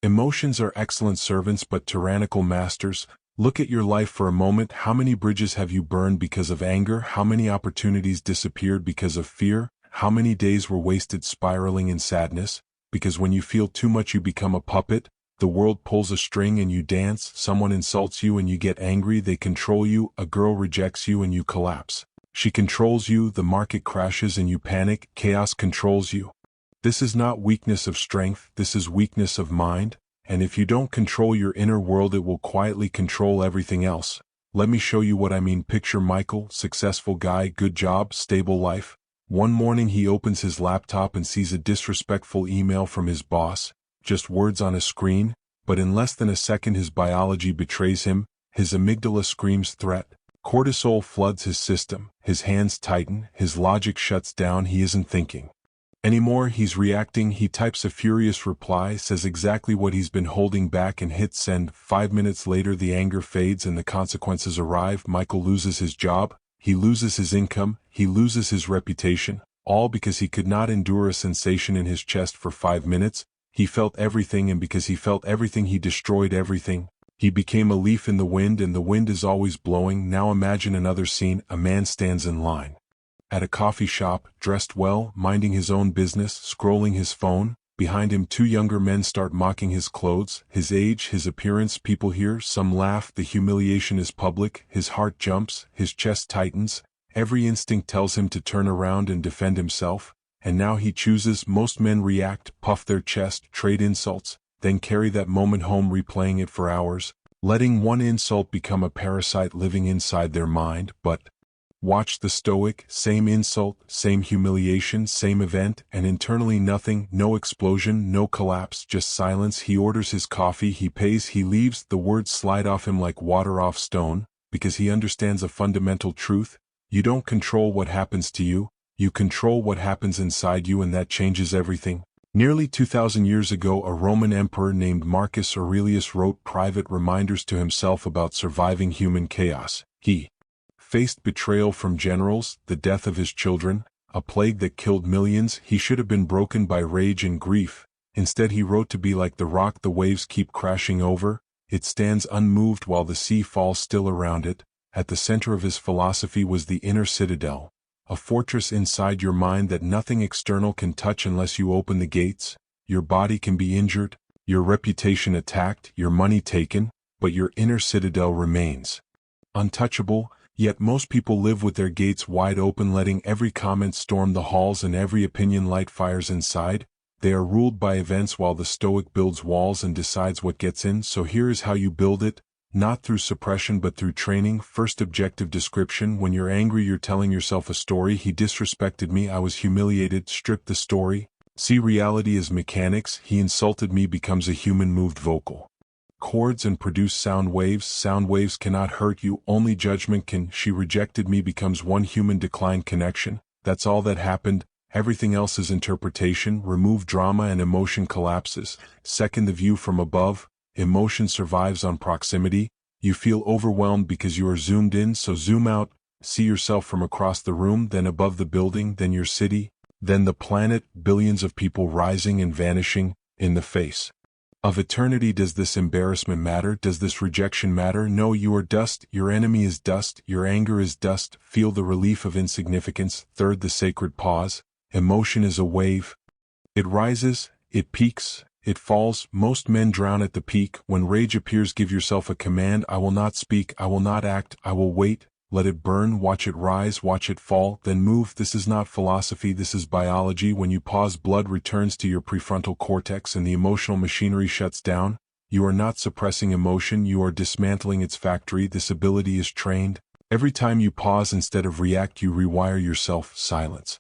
Emotions are excellent servants but tyrannical masters. Look at your life for a moment. How many bridges have you burned because of anger? How many opportunities disappeared because of fear? How many days were wasted spiraling in sadness? Because when you feel too much you become a puppet. The world pulls a string and you dance. Someone insults you and you get angry. They control you. A girl rejects you and you collapse. She controls you. The market crashes and you panic. Chaos controls you. This is not weakness of strength. This is weakness of mind. And if you don't control your inner world, it will quietly control everything else. Let me show you what I mean. Picture Michael, successful guy, good job, stable life. One morning he opens his laptop and sees a disrespectful email from his boss. Just words on a screen, but in less than a second his biology betrays him. His amygdala screams threat. Cortisol floods his system. His hands tighten. His logic shuts down. He isn't thinking anymore, he's reacting. He types a furious reply, says exactly what he's been holding back and hits send. 5 minutes later the anger fades and the consequences arrive. Michael loses his job, he loses his income, he loses his reputation, all because he could not endure a sensation in his chest for 5 minutes. He felt everything, and because he felt everything he destroyed everything. He became a leaf in the wind, and the wind is always blowing. Now imagine another scene. A man stands in line at a coffee shop, dressed well, minding his own business, scrolling his phone. Behind him 2 younger men start mocking his clothes, his age, his appearance. People hear, some laugh. The humiliation is public. His heart jumps, his chest tightens. Every instinct tells him to turn around and defend himself. And now he chooses. Most men react, puff their chest, trade insults, then carry that moment home, replaying it for hours, letting one insult become a parasite living inside their mind. But watch the Stoic, same insult, same humiliation, same event, and internally nothing, no explosion, no collapse, just silence. He orders his coffee, he pays, he leaves. The words slide off him like water off stone, because he understands a fundamental truth. You don't control what happens to you, you control what happens inside you, and that changes everything. Nearly 2,000 years ago, a Roman emperor named Marcus Aurelius wrote private reminders to himself about surviving human chaos. He faced betrayal from generals, the death of his children, a plague that killed millions. He should have been broken by rage and grief. Instead he wrote to be like the rock the waves keep crashing over. It stands unmoved while the sea falls still around it. At the center of his philosophy was the inner citadel, a fortress inside your mind that nothing external can touch unless you open the gates. Your body can be injured, your reputation attacked, your money taken, but your inner citadel remains untouchable. Yet most people live with their gates wide open, letting every comment storm the halls and every opinion light fires inside. They are ruled by events while the Stoic builds walls and decides what gets in. So here is how you build it, not through suppression but through training. First, objective description. When you're angry, you're telling yourself a story. He disrespected me, I was humiliated. Strip the story. See reality as mechanics. He insulted me becomes a human moved vocal chords and produce sound waves. Sound waves cannot hurt you, only judgment can. She rejected me becomes one human declined connection. That's all that happened. Everything else is interpretation. Remove drama and emotion collapses. Second, the view from above. Emotion survives on proximity. You feel overwhelmed because you are zoomed in, so zoom out. See yourself from across the room, then above the building, then your city, then the planet, billions of people rising and vanishing in the face of eternity. Does this embarrassment matter? Does this rejection matter? No, you are dust. Your enemy is dust. Your anger is dust. Feel the relief of insignificance. Third, the sacred pause. Emotion is a wave. It rises, it peaks, it falls. Most men drown at the peak. When rage appears, give yourself a command. I will not speak, I will not act, I will wait. Let it burn, watch it rise, watch it fall, then move. This is not philosophy, this is biology. When you pause, blood returns to your prefrontal cortex and the emotional machinery shuts down. You are not suppressing emotion, you are dismantling its factory. This ability is trained. Every time you pause instead of react, you rewire yourself. Silence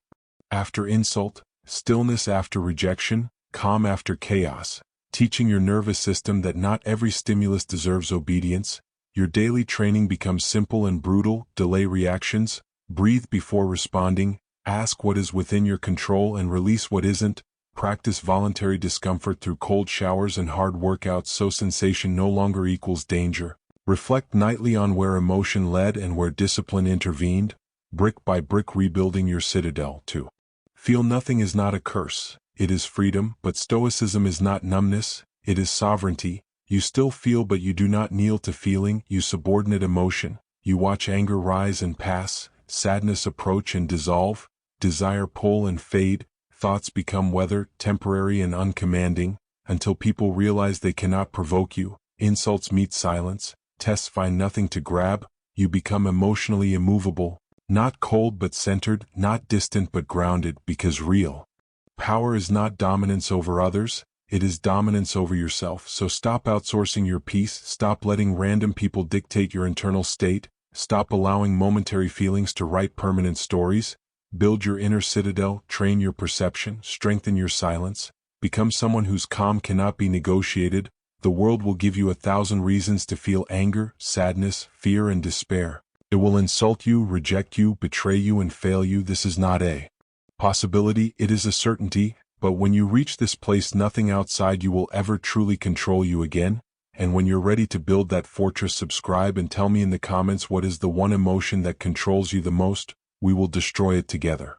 after insult, stillness after rejection, calm after chaos. Teaching your nervous system that not every stimulus deserves obedience. Your daily training becomes simple and brutal. Delay reactions, breathe before responding, ask what is within your control and release what isn't. Practice voluntary discomfort through cold showers and hard workouts so sensation no longer equals danger. Reflect nightly on where emotion led and where discipline intervened, brick by brick rebuilding your citadel. 2. Feel nothing is not a curse, it is freedom. But Stoicism is not numbness, It is sovereignty. You still feel but you do not kneel to feeling, you subordinate emotion. You watch anger rise and pass, sadness approach and dissolve, desire pull and fade, thoughts become weather, temporary and uncommanding, until people realize they cannot provoke you. Insults meet silence, tests find nothing to grab, you become emotionally immovable, not cold but centered, not distant but grounded, because real power is not dominance over others, it is dominance over yourself. So stop outsourcing your peace, stop letting random people dictate your internal state, stop allowing momentary feelings to write permanent stories, build your inner citadel, train your perception, strengthen your silence, become someone whose calm cannot be negotiated. The world will give you 1,000 reasons to feel anger, sadness, fear and despair. It will insult you, reject you, betray you and fail you. This is not a possibility, it is a certainty. But when you reach this place, nothing outside you will ever truly control you again. And when you're ready to build that fortress, subscribe and tell me in the comments what is the one emotion that controls you the most. We will destroy it together.